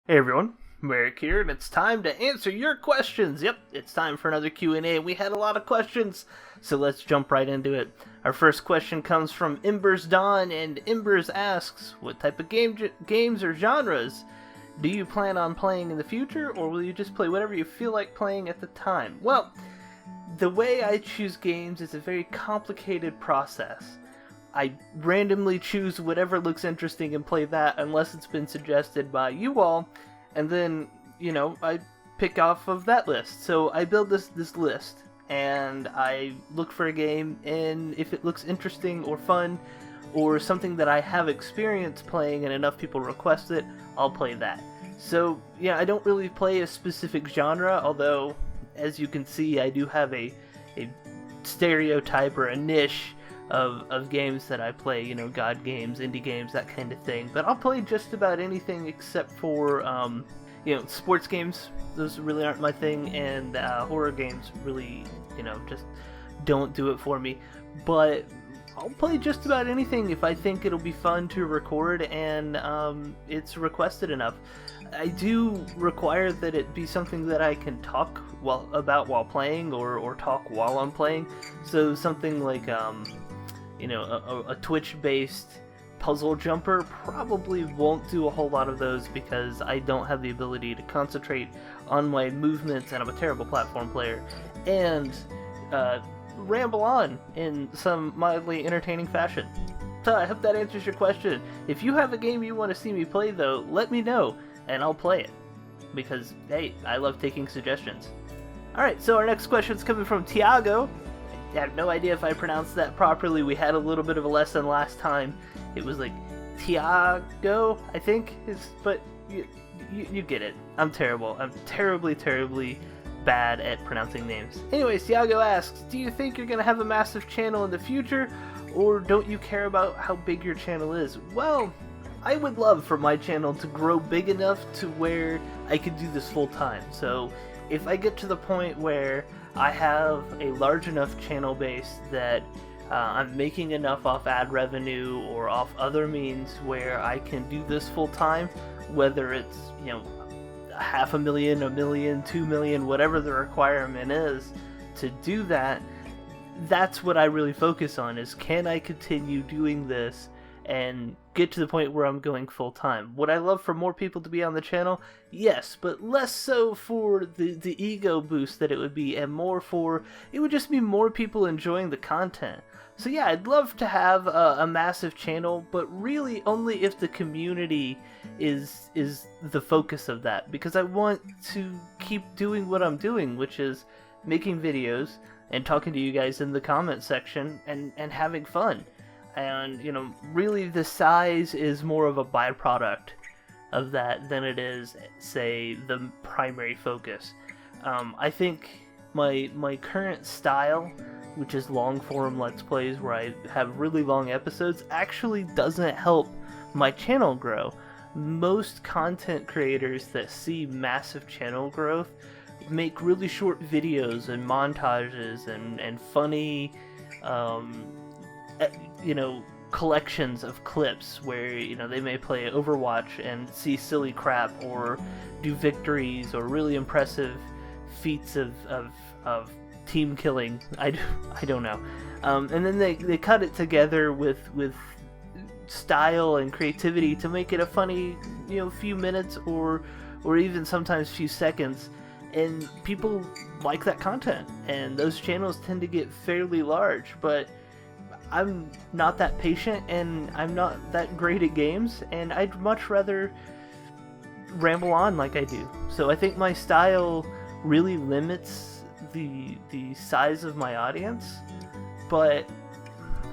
Hey everyone, Merric here, and it's time to answer your questions. Yep, it's time for another Q&A. We had a lot of questions, so let's jump right into it. Our first question comes from Ember's Dawn, and Embers asks, what type of games or genres do you plan on playing in the future, or will you just play whatever you feel like playing at the time? Well, the way I choose games is a very complicated process. I randomly choose whatever looks interesting and play that unless it's been suggested by you all, and then, I pick off of that list. So I build this list, and I look for a game, and if it looks interesting or fun, or something that I have experience playing and enough people request it, I'll play that. So, yeah, I don't really play a specific genre, although, as you can see, I do have a stereotype or a niche of games that I play, god games, indie games, that kind of thing. But I'll play just about anything except for, sports games. Those really aren't my thing, and horror games really, just don't do it for me. But I'll play just about anything if I think it'll be fun to record and it's requested enough. I do require that it be something that I can talk about while playing, or talk while I'm playing. So something like a Twitch-based puzzle jumper probably won't do a whole lot of those because I don't have the ability to concentrate on my movements, and I'm a terrible platform player, and ramble on in some mildly entertaining fashion. So I hope that answers your question. If you have a game you want to see me play, though, let me know, and I'll play it. Because, hey, I love taking suggestions. Alright, so our next question is coming from Tiago. I have no idea if I pronounced that properly. We had a little bit of a lesson last time. It was like Tiago, I think, but you get it. I'm terrible. I'm terribly bad at pronouncing names. Anyways, Tiago asks, do you think you're going to have a massive channel in the future, or don't you care about how big your channel is? Well, I would love for my channel to grow big enough to where I could do this full time. So if I get to the point where I have a large enough channel base that I'm making enough off ad revenue or off other means where I can do this full time, whether it's, $500,000, $1 million, $2 million, whatever the requirement is to do that, that's what I really focus on, is can I continue doing this and get to the point where I'm going full time. Would I love for more people to be on the channel? Yes, but less so for the ego boost that it would be, and more for, it would just be more people enjoying the content. So yeah, I'd love to have a massive channel, but really only if the community is the focus of that, because I want to keep doing what I'm doing, which is making videos and talking to you guys in the comment section and having fun. And, really the size is more of a byproduct of that than it is, say, the primary focus. I think my current style, which is long-form Let's Plays where I have really long episodes, actually doesn't help my channel grow. Most content creators that see massive channel growth make really short videos and montages and funny, collections of clips where, they may play Overwatch and see silly crap, or do victories, or really impressive feats of team killing. I don't know. And then they cut it together with style and creativity to make it a funny, few minutes or even sometimes few seconds. And people like that content, and those channels tend to get fairly large, but I'm not that patient, and I'm not that great at games, and I'd much rather ramble on like I do. So I think my style really limits the size of my audience, but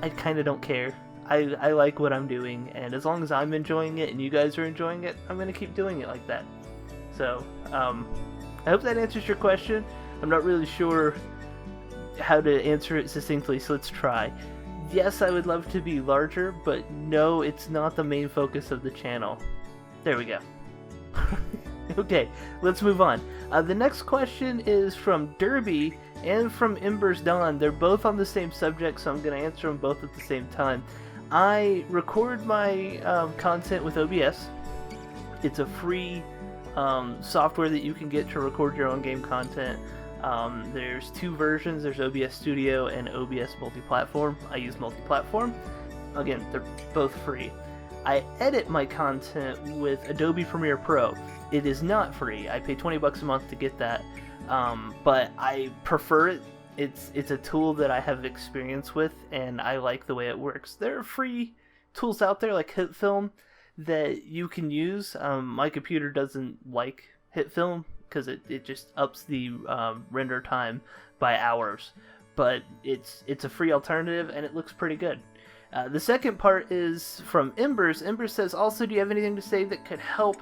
I kind of don't care. I like what I'm doing, and as long as I'm enjoying it and you guys are enjoying it, I'm going to keep doing it like that. So, I hope that answers your question. I'm not really sure how to answer it succinctly, so let's try. Yes, I would love to be larger, but no, it's not the main focus of the channel. There we go. Okay, let's move on. The next question is from Derby and from Ember's Dawn. They're both on the same subject, so I'm going to answer them both at the same time. I record my content with OBS. It's a free software that you can get to record your own game content. There's 2 versions. There's OBS Studio and OBS Multi-Platform. I use Multi-Platform. Again, they're both free. I edit my content with Adobe Premiere Pro. It is not free. I pay $20 a month to get that, but I prefer it. It's a tool that I have experience with, and I like the way it works. There are free tools out there like HitFilm that you can use. My computer doesn't like HitFilm because it just ups the render time by hours, but it's a free alternative and it looks pretty good. The second part is from Embers. Embers says, also, do you have anything to say that could help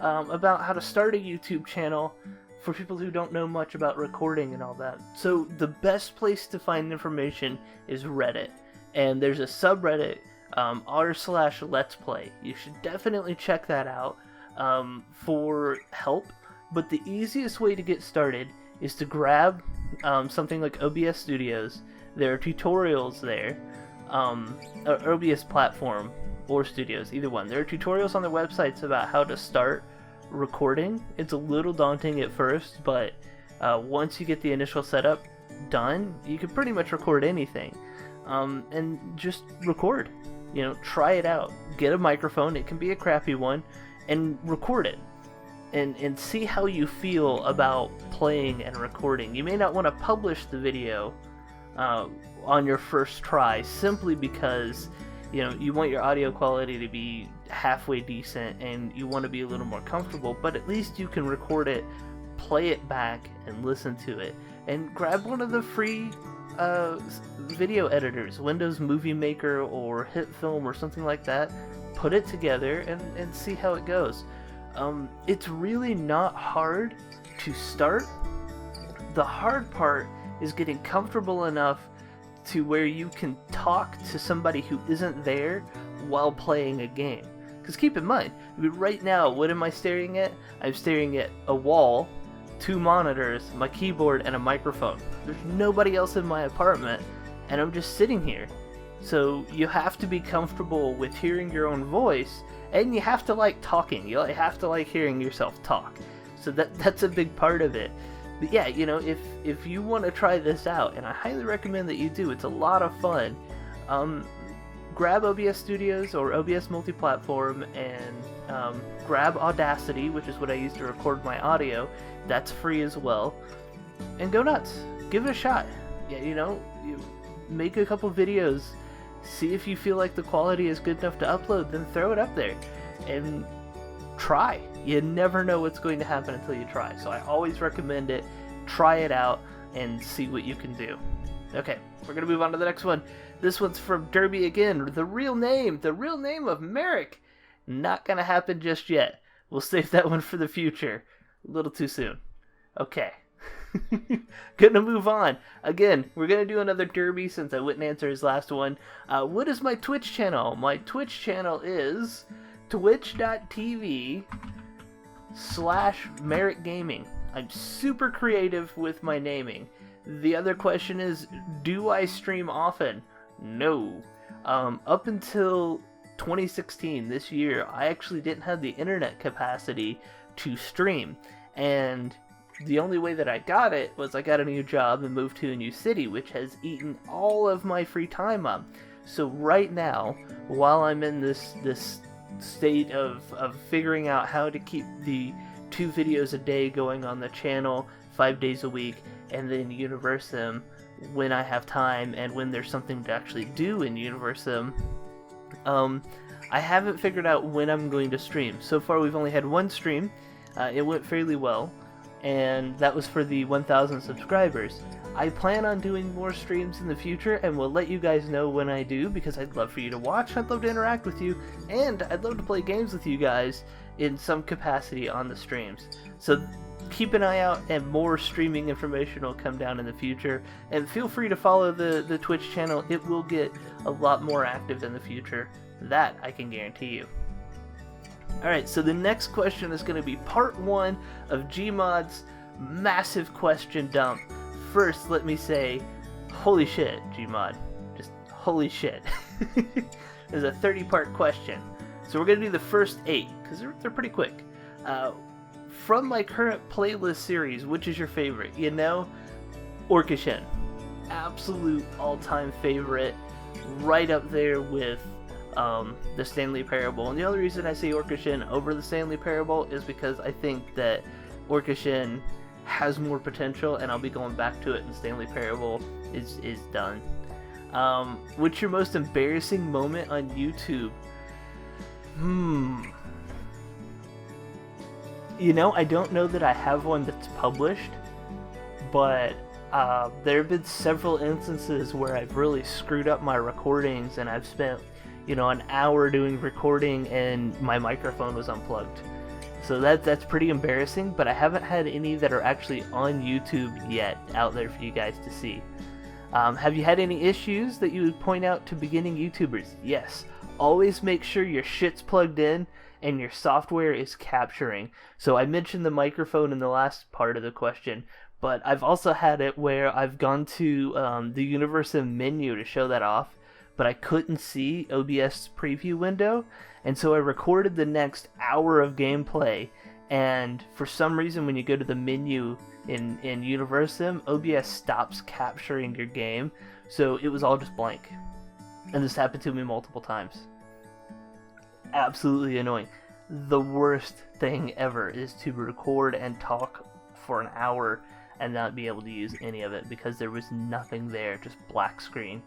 about how to start a YouTube channel for people who don't know much about recording and all that? So the best place to find information is Reddit, and there's a subreddit r/Let's Play. You should definitely check that out for help. But the easiest way to get started is to grab something like OBS Studios. There are tutorials there. Or OBS Platform or Studios, either one. There are tutorials on their websites about how to start recording. It's a little daunting at first, but once you get the initial setup done, you can pretty much record anything. And just record. Try it out. Get a microphone, it can be a crappy one, and record it. And see how you feel about playing and recording. You may not want to publish the video on your first try, simply because you want your audio quality to be halfway decent and you want to be a little more comfortable, but at least you can record it, play it back, and listen to it. And grab one of the free video editors, Windows Movie Maker or HitFilm or something like that. Put it together and see how it goes. It's really not hard to start. The hard part is getting comfortable enough to where you can talk to somebody who isn't there while playing a game. Because keep in mind, right now, what am I staring at? I'm staring at a wall, 2 monitors, my keyboard, and a microphone. There's nobody else in my apartment, and I'm just sitting here. So you have to be comfortable with hearing your own voice, and you have to like talking. You have to like hearing yourself talk. So that's a big part of it. But yeah, if you want to try this out, and I highly recommend that you do, it's a lot of fun. Grab OBS Studios or OBS Multi-Platform and grab Audacity, which is what I use to record my audio. That's free as well. And go nuts. Give it a shot. Yeah, you make a couple videos. See if you feel like the quality is good enough to upload, then throw it up there. And try. You never know what's going to happen until you try. So I always recommend it. Try it out and see what you can do. Okay, we're going to move on to the next one. This one's from Derby again. The real name of Merric. Not going to happen just yet. We'll save that one for the future. A little too soon. Okay. Gonna move on. Again, we're gonna do another Derby since I wouldn't answer his last one. What is my Twitch channel? My Twitch channel is twitch.tv/Merric Gaming. I'm super creative with my naming. The other question is, do I stream often? No. Up until 2016, this year, I actually didn't have the internet capacity to stream. And the only way that I got it was I got a new job and moved to a new city, which has eaten all of my free time up. So right now, while I'm in this state of figuring out how to keep the 2 videos a day going on the channel 5 days a week, and then Universum when I have time and when there's something to actually do in Universum, I haven't figured out when I'm going to stream. So far we've only had 1 stream. It went fairly well, and that was for the 1,000 subscribers. I plan on doing more streams in the future, and will let you guys know when I do, because I'd love for you to watch, I'd love to interact with you, and I'd love to play games with you guys in some capacity on the streams. So keep an eye out, and more streaming information will come down in the future, and feel free to follow the Twitch channel. It will get a lot more active in the future. That I can guarantee you. Alright, so the next question is going to be part 1 of Gmod's massive question dump. First, let me say, holy shit, Gmod. Just holy shit. There's a 30-part question. So we're going to do the first 8, because they're pretty quick. from my current playlist series, which is your favorite? You know, Orcushin. Absolute all-time favorite. Right up there with the Stanley Parable. And the only reason I say Orcushin over the Stanley Parable is because I think that Orcushin has more potential, and I'll be going back to it, and Stanley Parable is done. What's your most embarrassing moment on YouTube? You know, I don't know that I have one that's published, but there have been several instances where I've really screwed up my recordings, and I've spent, you know, an hour doing recording and my microphone was unplugged. So that's pretty embarrassing, but I haven't had any that are actually on YouTube yet out there for you guys to see. Have you had any issues that you would point out to beginning YouTubers? Yes. Always make sure your shit's plugged in and your software is capturing. So I mentioned the microphone in the last part of the question, but I've also had it where I've gone to the Universum menu to show that off, but I couldn't see OBS preview window, and so I recorded the next hour of gameplay, and for some reason when you go to the menu in Universum, OBS stops capturing your game, so it was all just blank. And this happened to me multiple times. Absolutely annoying. The worst thing ever is to record and talk for an hour and not be able to use any of it because there was nothing there, just black screen.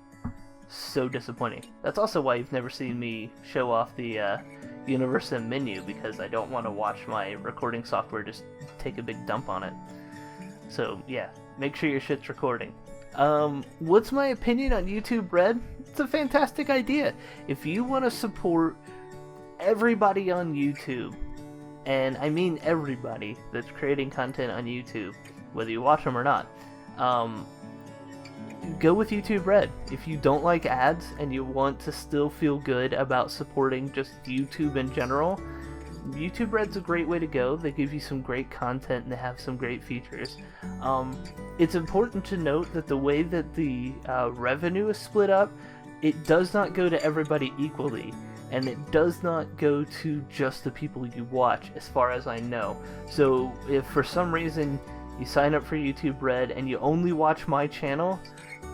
So disappointing. That's also why you've never seen me show off the Universum menu, because I don't want to watch my recording software just take a big dump on it. So yeah, make sure your shit's recording. What's my opinion on YouTube Red? It's a fantastic idea. If you want to support everybody on YouTube, and I mean everybody that's creating content on YouTube, whether you watch them or not, go with YouTube Red. If you don't like ads and you want to still feel good about supporting just YouTube in general, YouTube Red's a great way to go. They give you some great content and they have some great features. It's important to note that the way that the revenue is split up, it does not go to everybody equally, and it does not go to just the people you watch, as far as I know. So if for some reason you sign up for YouTube Red and you only watch my channel,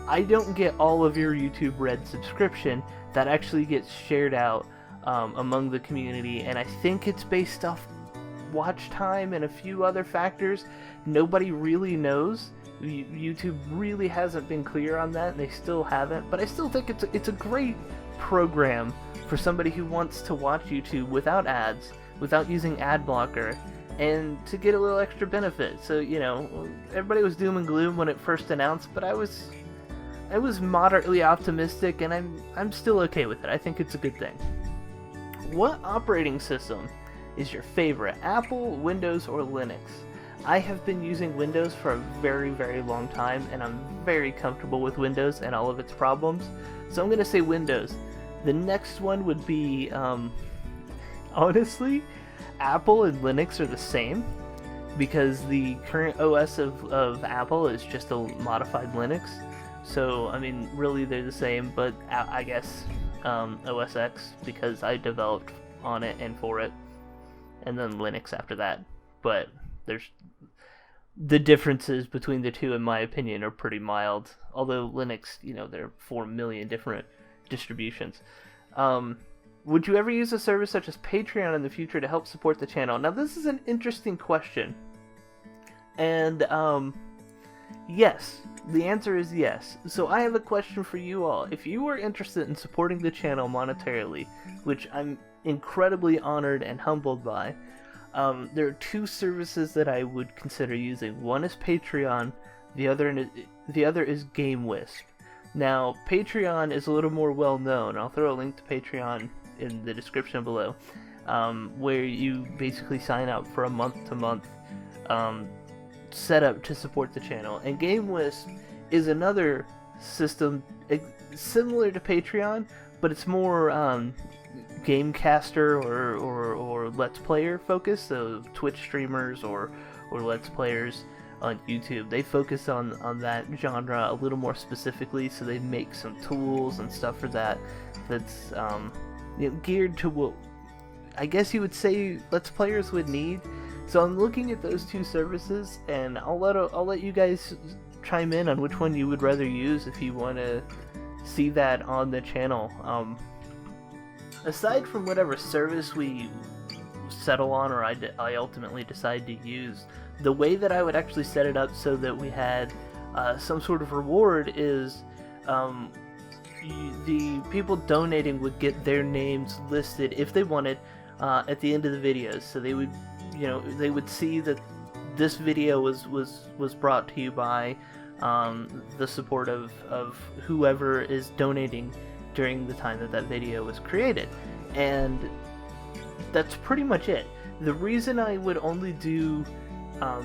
I don't get all of your YouTube Red subscription. That actually gets shared out among the community, and I think it's based off watch time and a few other factors. Nobody really knows. YouTube really hasn't been clear on that, and they still haven't, but I still think it's a great program for somebody who wants to watch YouTube without ads, without using ad blocker, and to get a little extra benefit. So, you know, everybody was doom and gloom when it first announced, but I was moderately optimistic, and I'm still okay with it. I think it's a good thing. What operating system is your favorite? Apple, Windows, or Linux? I have been using Windows for a very, very long time, and I'm very comfortable with Windows and all of its problems. So I'm going to say Windows. The next one would be, honestly, Apple and Linux are the same, because the current OS of Apple is just a modified Linux. So, I mean, really they're the same, but I guess OS X, because I developed on it and for it, and then Linux after that. But the differences between the two, in my opinion, are pretty mild. Although Linux, you know, there are 4 million different distributions. Would you ever use a service such as Patreon in the future to help support the channel? Now, this is an interesting question. And, yes. The answer is yes. So I have a question for you all. If you are interested in supporting the channel monetarily, which I'm incredibly honored and humbled by, there are two services that I would consider using. One is Patreon, the other is GameWisp. Now, Patreon is a little more well known. I'll throw a link to Patreon in the description below, where you basically sign up for a month-to-month setup to support the channel. And GameWisp is another system similar to Patreon, but it's more Gamecaster or Let's Player focused. So Twitch streamers or Let's Players on YouTube, they focus on that genre a little more specifically, so they make some tools and stuff for that that's you know, geared to what I guess you would say Let's Players would need. So I'm looking at those two services, and I'll let you guys chime in on which one you would rather use if you want to see that on the channel. Aside from whatever service we settle on or I ultimately decide to use, the way that I would actually set it up so that we had some sort of reward is the people donating would get their names listed if they wanted at the end of the videos. So they would, they would see that this video was brought to you by the support of whoever is donating during the time that video was created. And that's pretty much it. The reason I would only do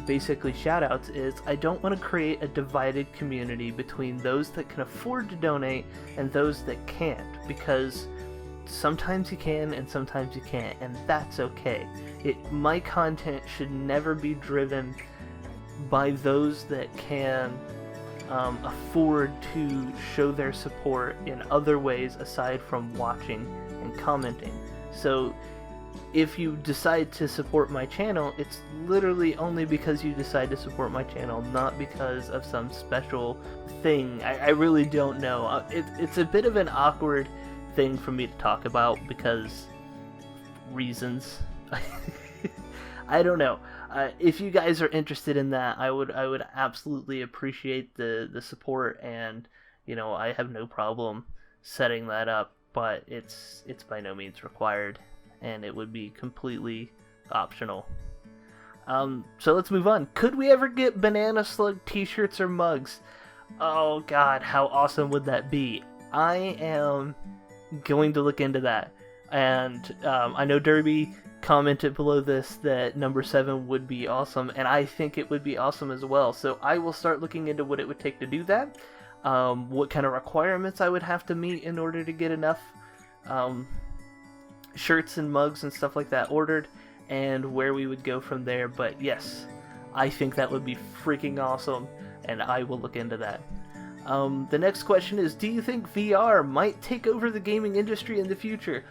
basically shoutouts is I don't want to create a divided community between those that can afford to donate and those that can't, because sometimes you can and sometimes you can't, and that's okay. My content should never be driven by those that can afford to show their support in other ways aside from watching and commenting. So if you decide to support my channel, it's literally only because you decide to support my channel, not because of some special thing. I really don't know. It's a bit of an awkward thing for me to talk about because reasons. I don't know. If you guys are interested in that, I would absolutely appreciate the support, and I have no problem setting that up, but it's by no means required, and it would be completely optional. So let's move on. Could we ever get Banana Slug t-shirts or mugs? Oh god, how awesome would that be? I am going to look into that. And I know Derby commented below this that number 7 would be awesome, and I think it would be awesome as well. So I will start looking into what it would take to do that, what kind of requirements I would have to meet in order to get enough shirts and mugs and stuff like that ordered, and where we would go from there. But yes, I think that would be freaking awesome, and I will look into that. The next question is, do you think VR might take over the gaming industry in the future?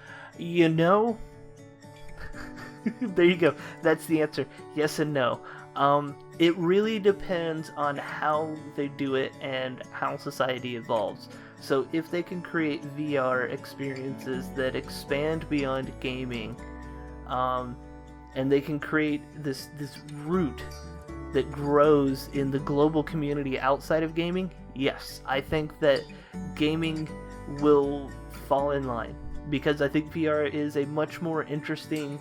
There you go. That's the answer. Yes and no. It really depends on how they do it and how society evolves. So if they can create VR experiences that expand beyond gaming, and they can create this root that grows in the global community outside of gaming, yes, I think that gaming will fall in line, because I think VR is a much more interesting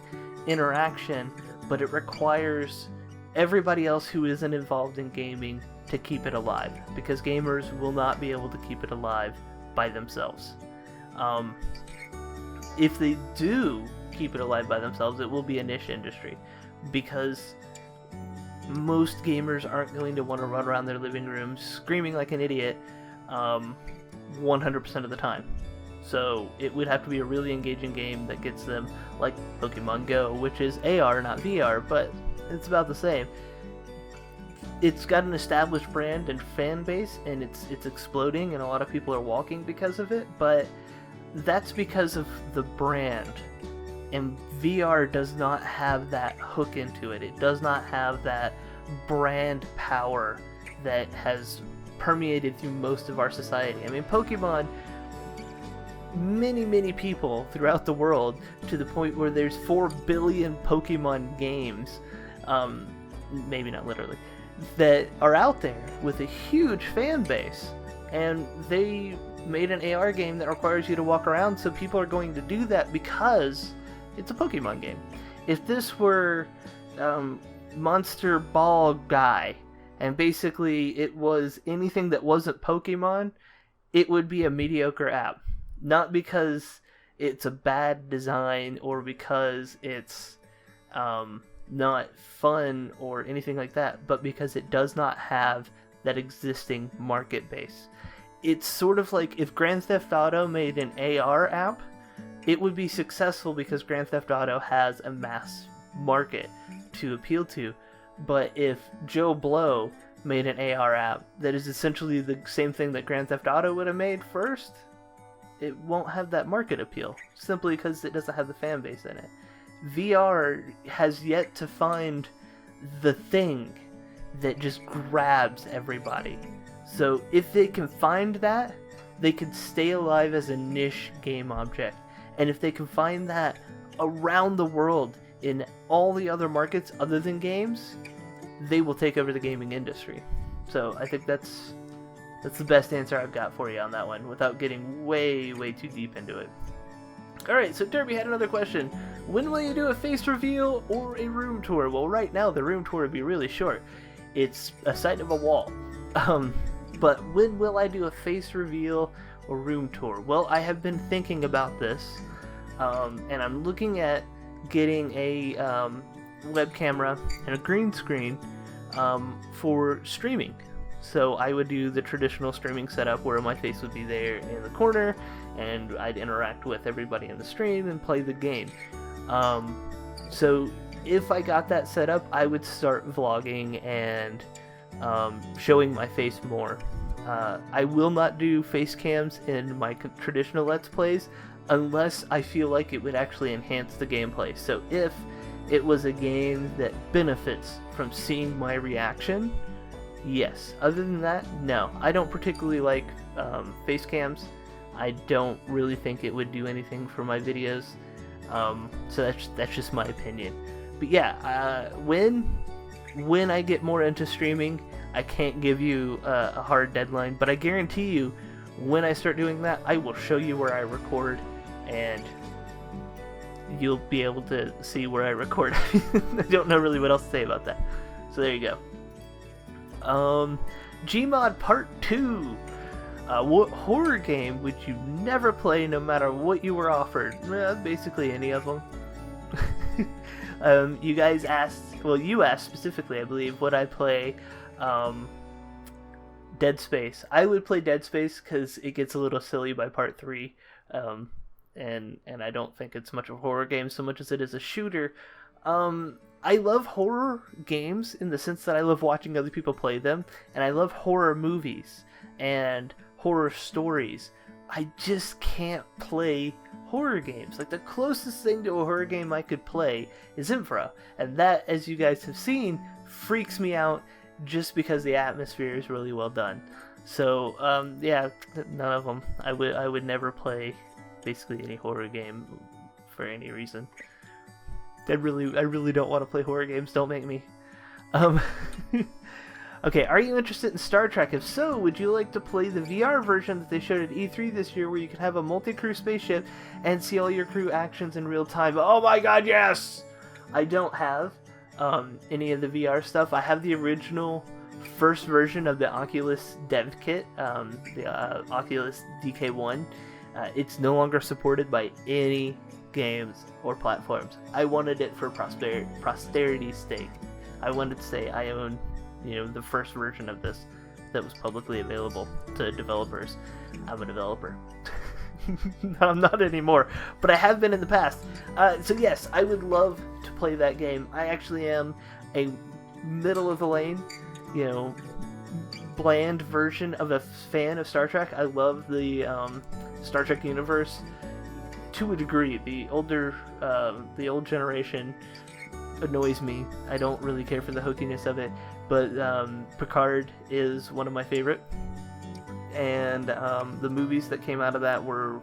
interaction, but it requires everybody else who isn't involved in gaming to keep it alive, because gamers will not be able to keep it alive by themselves. If they do keep it alive by themselves, it will be a niche industry, because most gamers aren't going to want to run around their living rooms screaming like an idiot 100% of the time. So it would have to be a really engaging game that gets them, like Pokemon Go, which is AR, not VR, but it's about the same. It's got an established brand and fan base, and it's exploding, and a lot of people are walking because of it, but that's because of the brand. And VR does not have that hook into it. It does not have that brand power that has permeated through most of our society. I mean, Pokemon, many people throughout the world, to the point where there's 4 billion Pokemon games, maybe not literally, that are out there with a huge fan base. And they made an AR game that requires you to walk around, so people are going to do that because it's a Pokemon game. If this were Monster Ball Guy, and basically it was anything that wasn't Pokemon, it would be a mediocre app. Not because it's a bad design or because it's not fun or anything like that, but because it does not have that existing market base. It's sort of like if Grand Theft Auto made an AR app, it would be successful because Grand Theft Auto has a mass market to appeal to. But if Joe Blow made an AR app that is essentially the same thing that Grand Theft Auto would have made first, it won't have that market appeal, simply because it doesn't have the fan base in it. VR has yet to find the thing that just grabs everybody. So if they can find that, they can stay alive as a niche game object. And if they can find that around the world in all the other markets other than games, they will take over the gaming industry. So I think that's the best answer I've got for you on that one, without getting way too deep into it. Alright, so Derby had another question. When will you do a face reveal or a room tour? Well, right now the room tour would be really short. It's a sight of a wall. But when will I do a face reveal or room tour? Well, I have been thinking about this, and I'm looking at getting a web camera and a green screen for streaming. So I would do the traditional streaming setup where my face would be there in the corner, and I'd interact with everybody in the stream and play the game. So if I got that set up, I would start vlogging and showing my face more. I will not do face cams in my traditional Let's Plays unless I feel like it would actually enhance the gameplay. So if it was a game that benefits from seeing my reaction, yes. Other than that, no. I don't particularly like face cams. I don't really think it would do anything for my videos. So that's just my opinion. But yeah, when I get more into streaming, I can't give you a hard deadline, but I guarantee you, when I start doing that, I will show you where I record, and you'll be able to see where I record. I don't know really what else to say about that. So there you go. Gmod Part 2. What horror game would you never play no matter what you were offered? Basically any of them. You guys asked, well, you asked specifically, I believe, would I play Dead Space. I would play Dead Space because it gets a little silly by Part 3, and I don't think it's much of a horror game so much as it is a shooter. I love horror games in the sense that I love watching other people play them, and I love horror movies and horror stories. I just can't play horror games. Like, the closest thing to a horror game I could play is Infra, and that, as you guys have seen, freaks me out just because the atmosphere is really well done. So yeah, none of them. I would never play basically any horror game for any reason. I really don't want to play horror games. Don't make me. Okay, are you interested in Star Trek? If so, would you like to play the VR version that they showed at E3 this year, where you can have a multi-crew spaceship and see all your crew actions in real time? Oh my god, yes! I don't have any of the VR stuff. I have the original first version of the Oculus dev kit, the Oculus DK1. It's no longer supported by any games or platforms. I wanted it for posterity's sake. I wanted to say I own, the first version of this that was publicly available to developers. I'm a developer. I'm not anymore, but I have been in the past. So yes, I would love to play that game. I actually am a middle of the lane, bland version of a fan of Star Trek. I love the Star Trek universe to a degree. The old generation annoys me. I don't really care for the hokiness of it, but Picard is one of my favorite. And the movies that came out of that were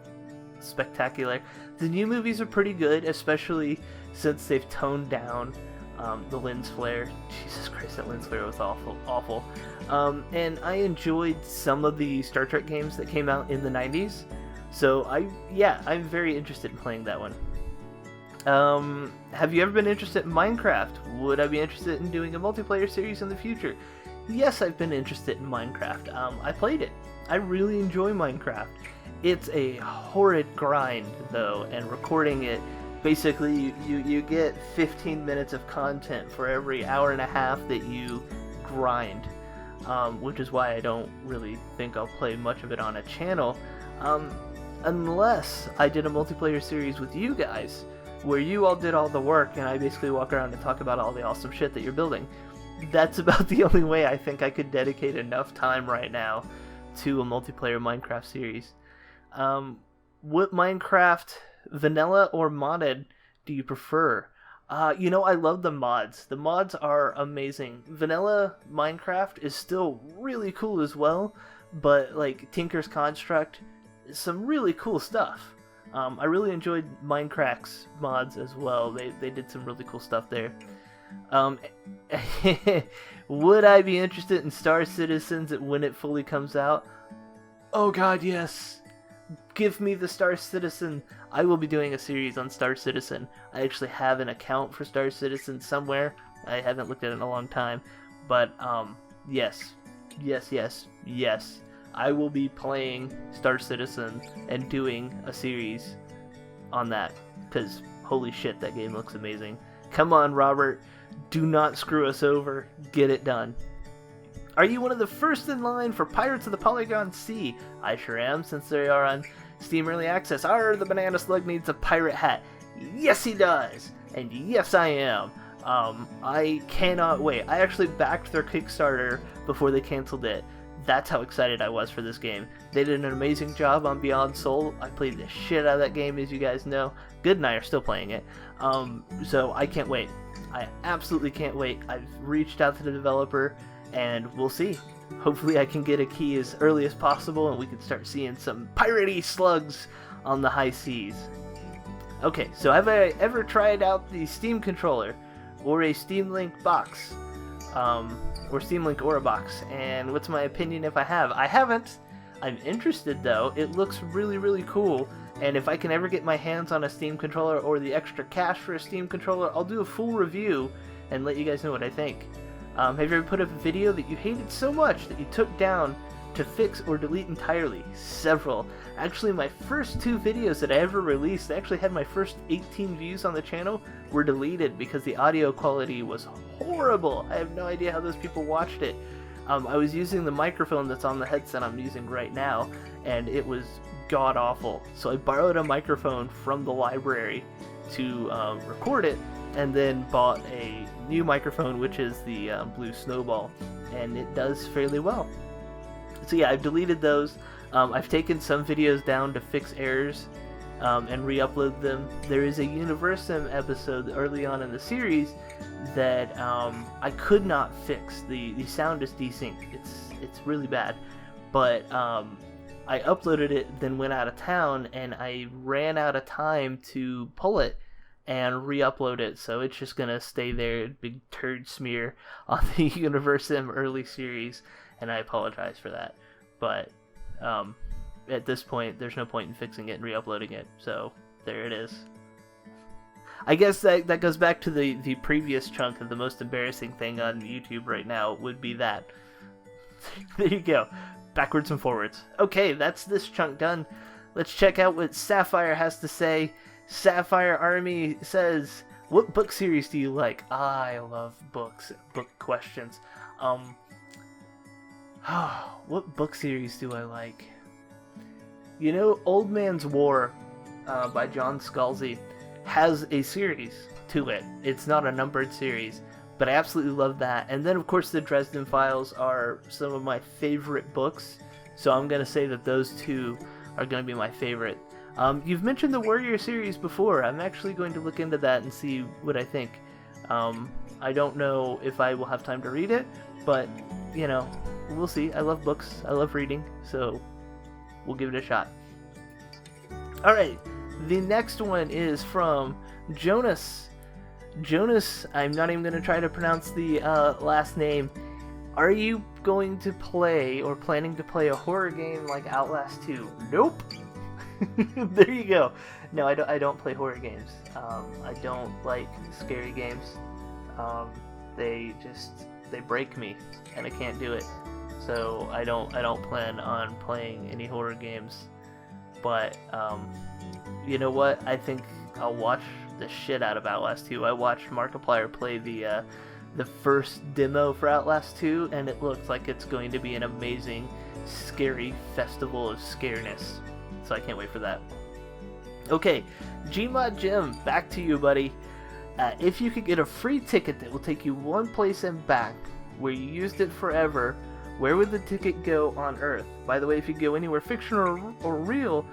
spectacular. The new movies are pretty good, especially since they've toned down the lens flare. Jesus Christ, that lens flare was awful. And I enjoyed some of the Star Trek games that came out in the 90s. So I'm very interested in playing that one. Have you ever been interested in Minecraft? Would I be interested in doing a multiplayer series in the future? Yes, I've been interested in Minecraft. I played it. I really enjoy Minecraft. It's a horrid grind, though, and recording it, basically, you get 15 minutes of content for every hour and a half that you grind, which is why I don't really think I'll play much of it on a channel, unless I did a multiplayer series with you guys, where you all did all the work, and I basically walk around and talk about all the awesome shit that you're building. That's about the only way I think I could dedicate enough time right now to a multiplayer Minecraft series. What Minecraft, vanilla or modded, do you prefer? I love the mods. The mods are amazing. Vanilla Minecraft is still really cool as well, but like Tinker's Construct is some really cool stuff. I really enjoyed Minecraft's mods as well. They did some really cool stuff there. Would I be interested in Star Citizens when it fully comes out? Oh god, yes! Give me the Star Citizen. I will be doing a series on Star Citizen. I actually have an account for Star Citizen somewhere. I haven't looked at it in a long time. But, yes. Yes. I will be playing Star Citizen and doing a series on that. Because, holy shit, that game looks amazing. Come on, Robert. Do not screw us over. Get it done. Are you one of the first in line for Pirates of the Polygon Sea? I sure am, since they are on Steam Early Access. The Banana Slug needs a pirate hat. Yes, he does! And yes, I am. I cannot wait. I actually backed their Kickstarter before they canceled it. That's how excited I was for this game. They did an amazing job on Beyond Soul. I played the shit out of that game, as you guys know. Good and I are still playing it. So I can't wait. I absolutely can't wait. I've reached out to the developer, and we'll see. Hopefully I can get a key as early as possible, and we can start seeing some piratey slugs on the high seas. Okay, so have I ever tried out the Steam controller, or a Steam Link box, or Steam Link Aura box, and what's my opinion if I have? I haven't. I'm interested though. It looks really, really cool. And if I can ever get my hands on a Steam controller or the extra cash for a Steam controller, I'll do a full review and let you guys know what I think. Have you ever put up a video that you hated so much that you took down to fix or delete entirely? Several. Actually, my first 2 videos that I ever released, that actually had my first 18 views on the channel, were deleted because the audio quality was horrible. I have no idea how those people watched it. I was using the microphone that's on the headset I'm using right now, and it was god-awful. So I borrowed a microphone from the library to record it, and then bought a new microphone, which is the Blue Snowball, and it does fairly well. So yeah, I've deleted those. I've taken some videos down to fix errors and re-upload them. There is a Universum episode early on in the series that I could not fix. The sound is desynced. It's really bad, but I uploaded it, then went out of town, and I ran out of time to pull it and re-upload it, so it's just gonna stay there, big turd smear on the Universum early series, and I apologize for that. But at this point, there's no point in fixing it and re-uploading it, so there it is. I guess that goes back to the previous chunk of the most embarrassing thing on YouTube right now would be that. There you go. Backwards and forwards. Okay, that's this chunk done. Let's check out what Sapphire has to say. Sapphire Army says, what book series do you like? I love books. Book questions. What book series do I like? You know, Old Man's War by John Scalzi has a series to it. It's not a numbered series, but I absolutely love that. And then, of course, the Dresden Files are some of my favorite books, so I'm going to say that those 2 are going to be my favorite. You've mentioned the Warrior series before. I'm actually going to look into that and see what I think. I don't know if I will have time to read it, but, you know, we'll see. I love books. I love reading, so we'll give it a shot. Alright, the next one is from Jonas. Jonas, I'm not even going to try to pronounce the last name. Are you going to play or planning to play a horror game like Outlast 2? Nope. There you go. No, I don't play horror games. I don't like scary games. They break me, and I can't do it. So I don't plan on playing any horror games. But you know what? I think I'll watch the shit out of Outlast 2. I watched Markiplier play the first demo for Outlast 2, and it looks like it's going to be an amazing, scary festival of scareness. So I can't wait for that. Okay, Gmod Jim, back to you, buddy. If you could get a free ticket that will take you one place and back, where you used it forever, where would the ticket go on Earth? By the way, if you go anywhere fictional or real,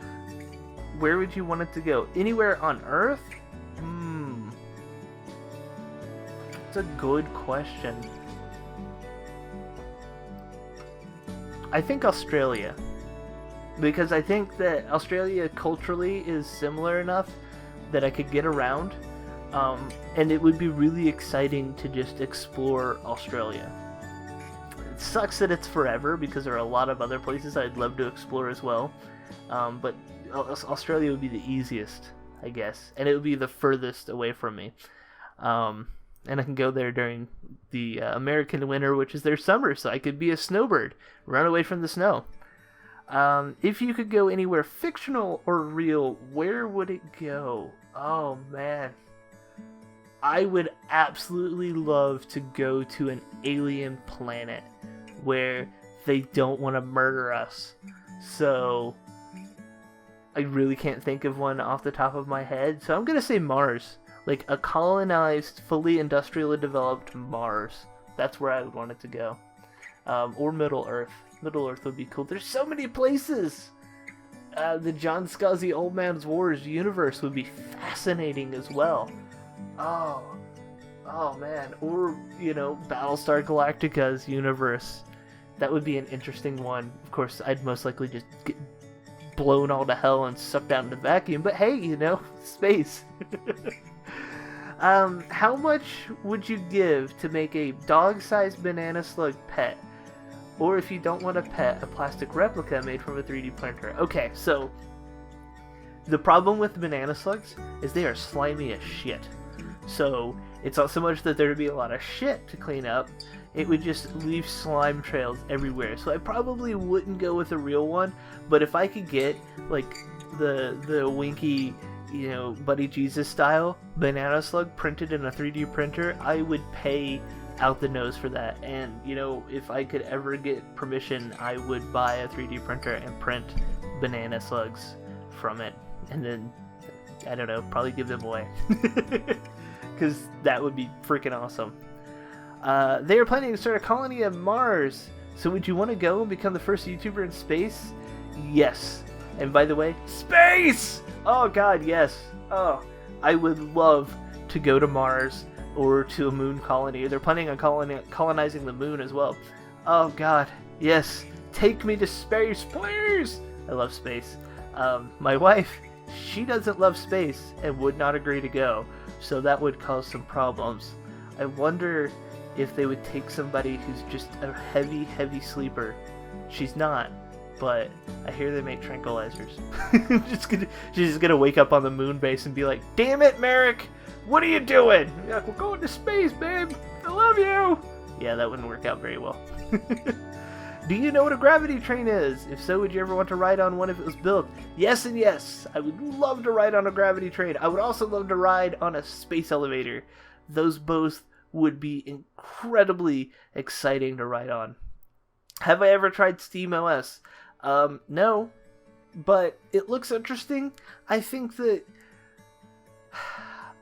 where would you want it to go? Anywhere on Earth? That's a good question. I think Australia. Because I think that Australia culturally is similar enough that I could get around. And it would be really exciting to just explore Australia. It sucks that it's forever because there are a lot of other places I'd love to explore as well. But Australia would be the easiest, I guess. And it would be the furthest away from me. And I can go there during the American winter, which is their summer, so I could be a snowbird, run away from the snow. If you could go anywhere fictional or real, where would it go? Oh, man. I would absolutely love to go to an alien planet where they don't want to murder us. So, I really can't think of one off the top of my head, so I'm going to say Mars. Like a colonized, fully industrially developed Mars. That's where I would want it to go. Or Middle Earth. Middle Earth would be cool. There's so many places! The John Scuzzy Old Man's Wars universe would be fascinating as well. Oh man. Or, Battlestar Galactica's universe. That would be an interesting one. Of course, I'd most likely just get blown all to hell and sucked out into vacuum. But hey, space. How much would you give to make a dog-sized Banana Slug pet? Or if you don't want a pet, a plastic replica made from a 3D printer. Okay, so the problem with Banana Slugs is they are slimy as shit. So it's not so much that there would be a lot of shit to clean up, it would just leave slime trails everywhere. So I probably wouldn't go with a real one, but if I could get like the Winky, Buddy Jesus style Banana Slug printed in a 3D printer, I would pay out the nose for that. And if I could ever get permission, I would buy a 3D printer and print Banana Slugs from it, and then I don't know, probably give them away because that would be freaking awesome. They are planning to start a colony on Mars, so would you want to go and become the first YouTuber in space? Yes. And by the way, space! Oh god, yes. Oh, I would love to go to Mars or to a moon colony. They're planning on colonizing the moon as well. Oh god, yes. Take me to space, please! I love space. My wife, she doesn't love space and would not agree to go, so that would cause some problems. I wonder if they would take somebody who's just a heavy sleeper. She's not, but I hear they make tranquilizers. She's just gonna wake up on the moon base and be like, "Damn it, Merric! What are you doing?" Like, "We're going to space, babe! I love you!" Yeah, that wouldn't work out very well. Do you know what a gravity train is? If so, would you ever want to ride on one if it was built? Yes and yes! I would love to ride on a gravity train. I would also love to ride on a space elevator. Those both would be incredibly exciting to ride on. Have I ever tried SteamOS? No, but it looks interesting. I think that...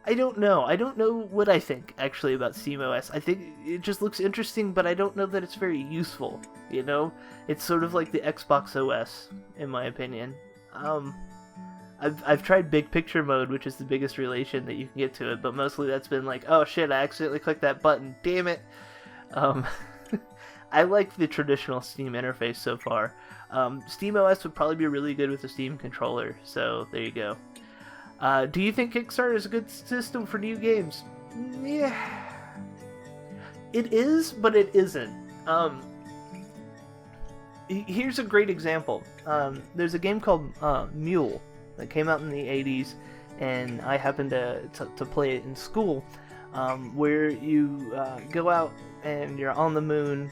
I don't know. I don't know what I think, actually, about SteamOS. I think it just looks interesting, but I don't know that it's very useful, It's sort of like the Xbox OS, in my opinion. I've tried big picture mode, which is the biggest relation that you can get to it, but mostly that's been like, oh shit, I accidentally clicked that button, damn it. I like the traditional Steam interface so far. SteamOS would probably be really good with a Steam controller, so there you go. Do you think Kickstarter is a good system for new games? Yeah. It is, but it isn't. Here's a great example. There's a game called Mule that came out in the 80s, and I happened to play it in school, where you go out and you're on the moon,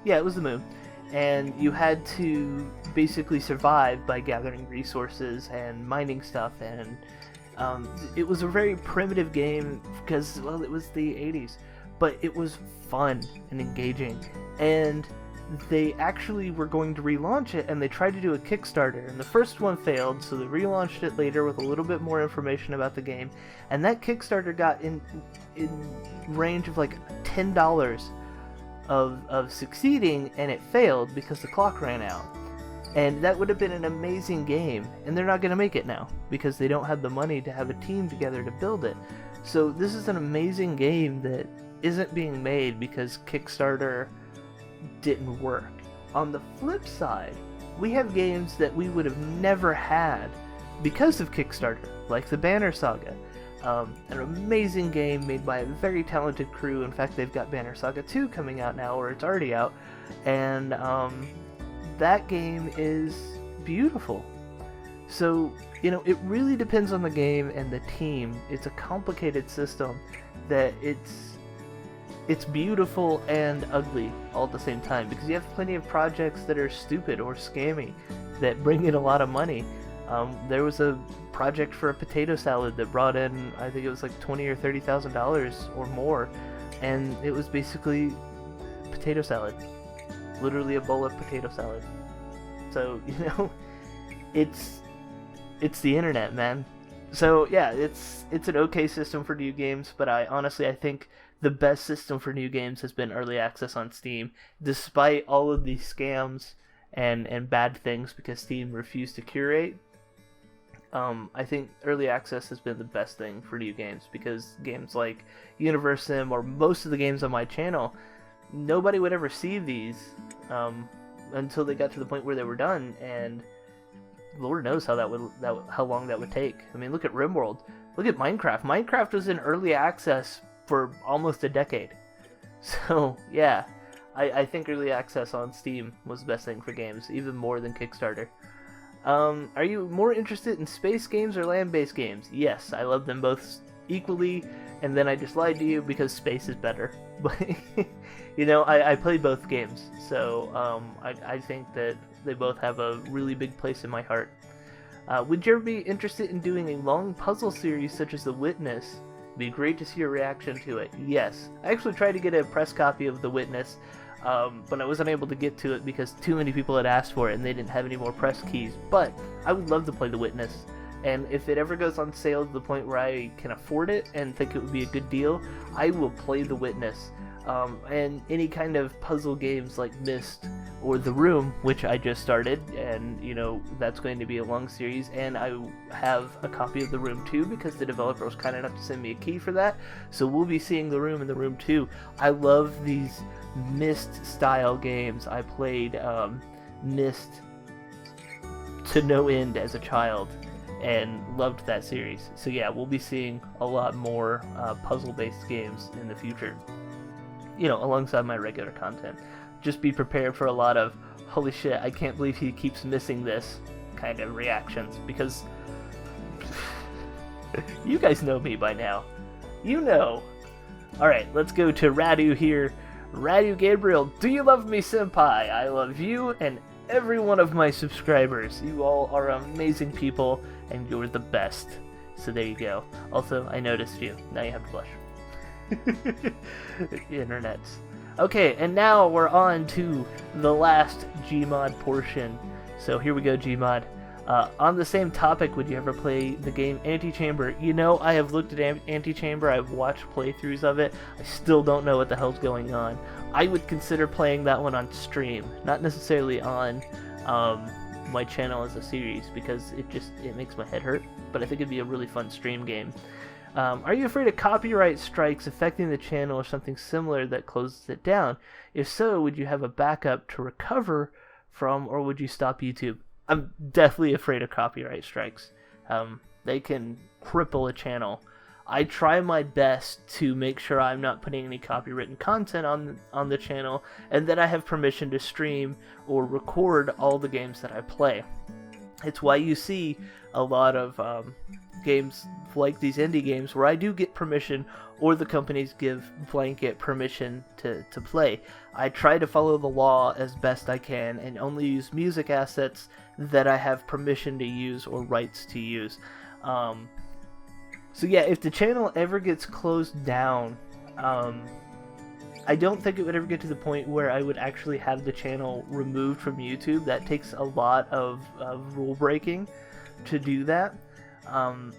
yeah, it was the moon, and you had to basically survive by gathering resources and mining stuff, and it was a very primitive game because, well, it was the 80s, but it was fun and engaging, and they actually were going to relaunch it, and they tried to do a Kickstarter, and the first one failed, so they relaunched it later with a little bit more information about the game, and that Kickstarter got in range of like $10 of succeeding, and it failed because the clock ran out. And that would have been an amazing game, and they're not going to make it now because they don't have the money to have a team together to build it. So this is an amazing game that isn't being made because Kickstarter didn't work. On the flip side, we have games that we would have never had because of Kickstarter, like the Banner Saga. An amazing game made by a very talented crew. In fact, they've got Banner Saga 2 coming out now, or it's already out, and that game is beautiful. So, it really depends on the game and the team. It's a complicated system that it's beautiful and ugly all at the same time, because you have plenty of projects that are stupid or scammy that bring in a lot of money. There was a project for a potato salad that brought in, I think it was like $20,000 or $30,000 or more, and it was basically potato salad, literally a bowl of potato salad. So it's the internet, man. So yeah, it's an okay system for new games, but I think the best system for new games has been early access on Steam, despite all of these scams and bad things because Steam refused to curate. I think early access has been the best thing for new games, because games like Universe Sim or most of the games on my channel, nobody would ever see these until they got to the point where they were done, and Lord knows how long that would take. I mean, look at RimWorld. Look at Minecraft. Minecraft was in early access for almost a decade. So yeah, I think early access on Steam was the best thing for games, even more than Kickstarter. Are you more interested in space games or land-based games? Yes, I love them both equally, and then I just lied to you because space is better. But I play both games, so I think that they both have a really big place in my heart. Would you ever be interested in doing a long puzzle series such as The Witness? It'd be great to see your reaction to it. Yes, I actually tried to get a press copy of The Witness, but I wasn't able to get to it because too many people had asked for it and they didn't have any more press keys. But I would love to play The Witness, and if it ever goes on sale to the point where I can afford it and think it would be a good deal, I will play The Witness. And any kind of puzzle games like Myst or The Room, which I just started, and that's going to be a long series, and I have a copy of The Room 2 because the developer was kind enough to send me a key for that, so we'll be seeing The Room and The Room 2. I love these Myst style games. I played Myst to no end as a child and loved that series. So yeah, we'll be seeing a lot more puzzle-based games in the future, alongside my regular content. Just be prepared for a lot of, holy shit, I can't believe he keeps missing this kind of reactions, because you guys know me by now. Alright, let's go to Radu here. Radu Gabriel, do you love me, senpai? I love you and every one of my subscribers. You all are amazing people, and you're the best. So there you go. Also, I noticed you. Now you have to blush. Internets. Okay, and now we're on to the last Gmod portion. So here we go, Gmod. On the same topic, would you ever play the game Antichamber? I have looked at Antichamber, I've watched playthroughs of it, I still don't know what the hell's going on. I would consider playing that one on stream, not necessarily on my channel as a series, because it makes my head hurt, but I think it'd be a really fun stream game. Are you afraid of copyright strikes affecting the channel or something similar that closes it down? If so, would you have a backup to recover from, or would you stop YouTube? I'm definitely afraid of copyright strikes. They can cripple a channel. I try my best to make sure I'm not putting any copywritten content on the channel, and that I have permission to stream or record all the games that I play. It's why you see a lot of games like these indie games where I do get permission, or the companies give blanket permission to play. I try to follow the law as best I can and only use music assets that I have permission to use or rights to use. So yeah, if the channel ever gets closed down, I don't think it would ever get to the point where I would actually have the channel removed from YouTube. That takes a lot of rule breaking to do that.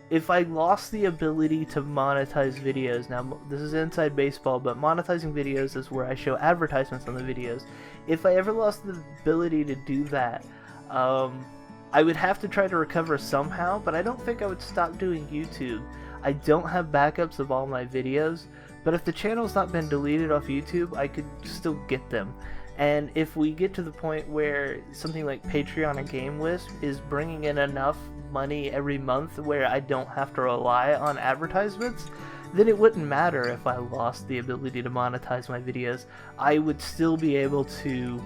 If I lost the ability to monetize videos, now this is inside baseball, but monetizing videos is where I show advertisements on the videos. If I ever lost the ability to do that, I would have to try to recover somehow, but I don't think I would stop doing YouTube. I don't have backups of all my videos, but if the channel's not been deleted off YouTube, I could still get them. And if we get to the point where something like Patreon or Game List is bringing in enough money every month where I don't have to rely on advertisements, then it wouldn't matter if I lost the ability to monetize my videos. I would still be able to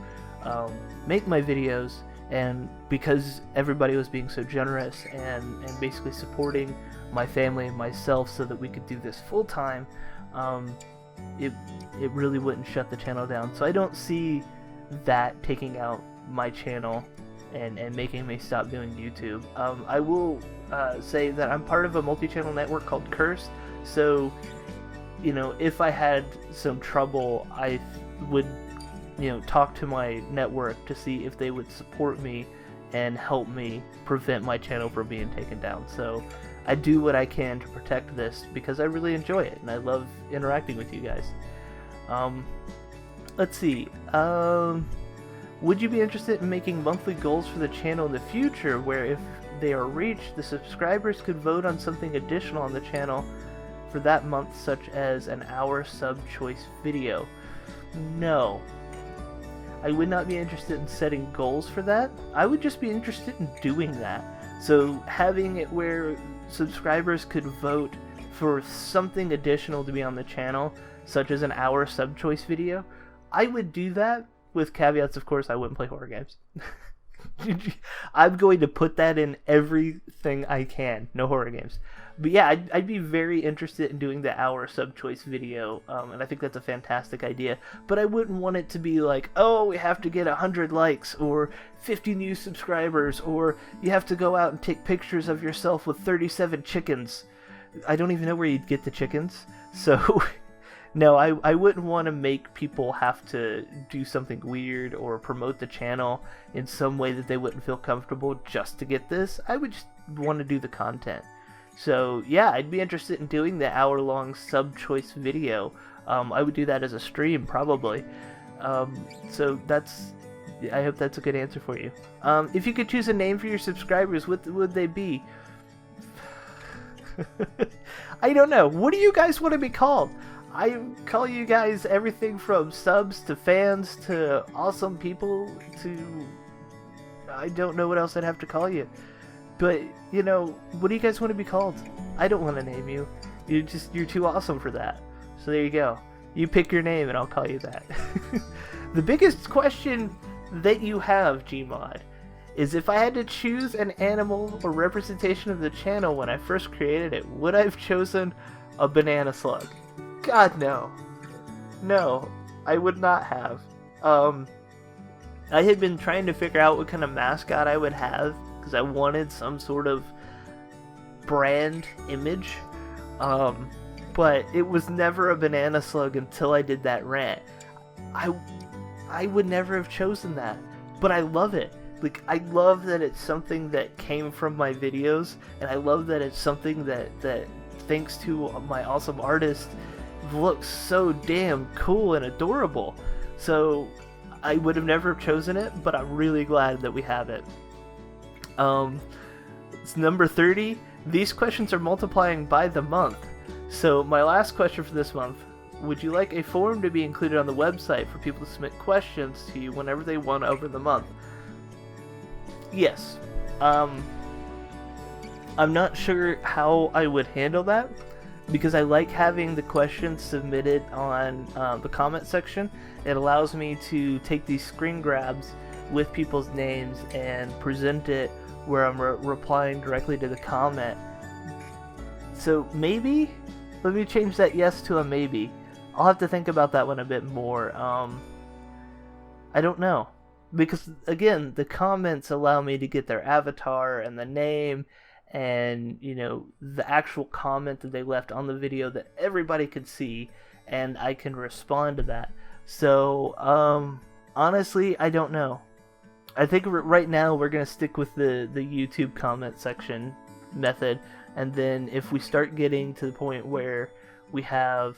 make my videos, and because everybody was being so generous and basically supporting my family and myself so that we could do this full time, it really wouldn't shut the channel down. So I don't see that taking out my channel and making me stop doing YouTube. I will say that I'm part of a multi-channel network called Cursed, so you know, if I had some trouble, I would, you know, talk to my network to see if they would support me and help me prevent my channel from being taken down. So I do what I can to protect this because I really enjoy it and I love interacting with you guys. Let's see. Would you be interested in making monthly goals for the channel in the future where if they are reached, the subscribers could vote on something additional on the channel for that month, such as an hour sub-choice video? No. I would not be interested in setting goals for that. I would just be interested in doing that. So having it where subscribers could vote for something additional to be on the channel, such as an hour sub-choice video, I would do that, with caveats, of course. I wouldn't play horror games. I'm going to put that in everything I can. No horror games. But yeah, I'd be very interested in doing the hour sub-choice video, and I think that's a fantastic idea. But I wouldn't want it to be like, oh, we have to get 100 likes, or 50 new subscribers, or you have to go out and take pictures of yourself with 37 chickens. I don't even know where you'd get the chickens. So, no, I wouldn't want to make people have to do something weird or promote the channel in some way that they wouldn't feel comfortable just to get this. I would just want to do the content. So yeah, I'd be interested in doing the hour-long sub-choice video. I would do that as a stream, probably. So that's... I hope that's a good answer for you. If you could choose a name for your subscribers, what would they be? I don't know. What do you guys want to be called? I call you guys everything from subs to fans to awesome people to... I don't know what else I'd have to call you. But, you know, what do you guys want to be called? I don't want to name you. You're too awesome for that. So there you go. You pick your name and I'll call you that. The biggest question that you have, Gmod, is if I had to choose an animal or representation of the channel when I first created it, would I have chosen a banana slug? God, no. No, I would not have. I had been trying to figure out what kind of mascot I would have, because I wanted some sort of brand image, but it was never a banana slug until I did that rant. I would never have chosen that, but I love it. Like, I love that it's something that came from my videos, and I love that it's something that thanks to my awesome artist, looks so damn cool and adorable. So I would have never chosen it, but I'm really glad that we have it. It's number 30. These questions are multiplying by the month. So my last question for this month: would you like a form to be included on the website for people to submit questions to you whenever they want over the month? Yes. I'm not sure how I would handle that, because I like having the questions submitted on the comment section. It allows me to take these screen grabs with people's names and present it where I'm replying directly to the comment. So maybe, let me change that yes to a maybe. I'll have to think about that one a bit more. I don't know, because again, the comments allow me to get their avatar and the name and, you know, the actual comment that they left on the video that everybody can see, and I can respond to that. So honestly, I don't know. I think right now we're going to stick with the YouTube comment section method, and then if we start getting to the point where we have,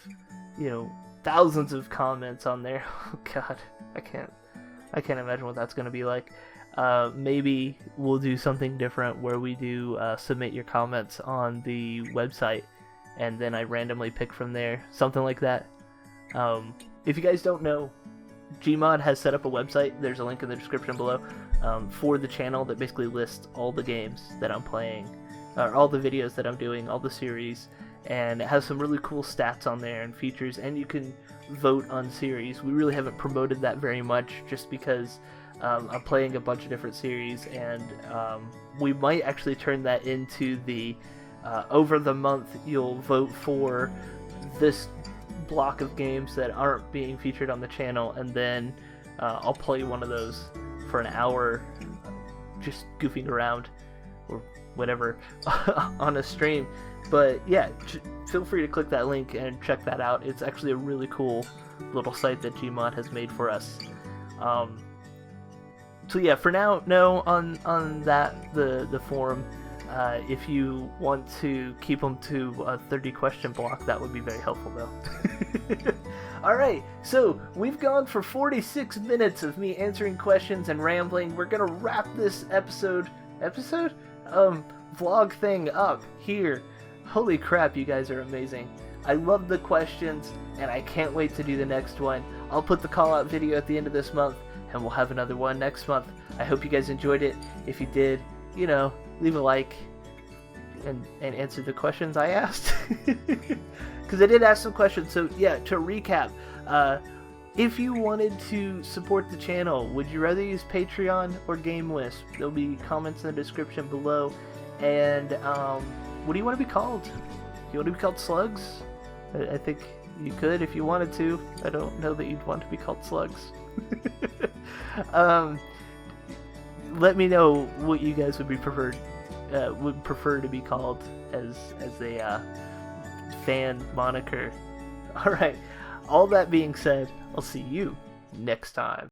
you know, thousands of comments on there, oh god, I can't imagine what that's going to be like. Maybe we'll do something different where we do submit your comments on the website and then I randomly pick from there, something like that. If you guys don't know, Gmod has set up a website, there's a link in the description below, for the channel that basically lists all the games that I'm playing, or all the videos that I'm doing, all the series, and it has some really cool stats on there and features, and you can vote on series. We really haven't promoted that very much just because I'm playing a bunch of different series, and we might actually turn that into the over the month you'll vote for this block of games that aren't being featured on the channel, and then I'll play one of those for an hour just goofing around or whatever on a stream. But yeah, feel free to click that link and check that out. It's actually a really cool little site that Gmod has made for us. So yeah, for now, no on that the forum. If you want to keep them to a 30 question block, that would be very helpful though. Alright, so we've gone for 46 minutes of me answering questions and rambling. We're gonna wrap this vlog thing up here. Holy crap, you guys are amazing. I love the questions, and I can't wait to do the next one. I'll put the call out video at the end of this month, and we'll have another one next month. I hope you guys enjoyed it. If you did, you know, leave a like and answer the questions I asked. Because I did ask some questions. So yeah, to recap, if you wanted to support the channel, would you rather use Patreon or GameWisp? There'll be comments in the description below. And what do you want to be called? You want to be called Slugs? I think you could if you wanted to. I don't know that you'd want to be called Slugs. Let me know what you guys would prefer to be called as a fan moniker. Alright, all that being said, I'll see you next time.